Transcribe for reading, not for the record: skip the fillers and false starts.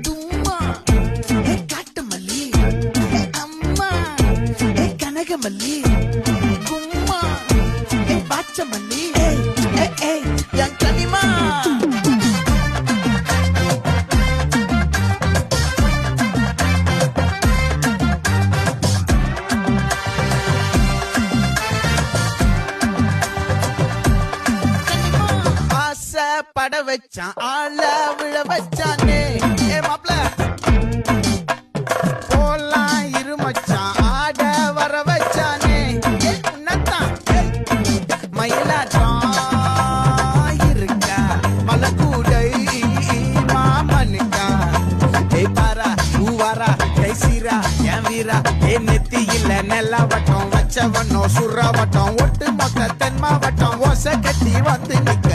தும்மா காட்டு மல்லி அம்மா கனகமல்லி கும்மா பாச்ச மல்லி என் கனிமா பட வச்சான் ஆள விழ வச்சானே ஏ மாப்ள போலாம் இருமச்சான் ஆட வர வச்சானே உன்னத்தான் மயிலாட்டம் இருக்கா மலக்கூடை மாமனுக்கா ஏ பாரா பூவாரா கைசீரா என் வீரா ஏ நெத்தி இல்ல நெல்ல வட்டம் வச்சவனோ சுற வட்டம் ஒட்டு மொத்த தென் மாவட்டம் ஓசை கட்டி வந்து நிக்க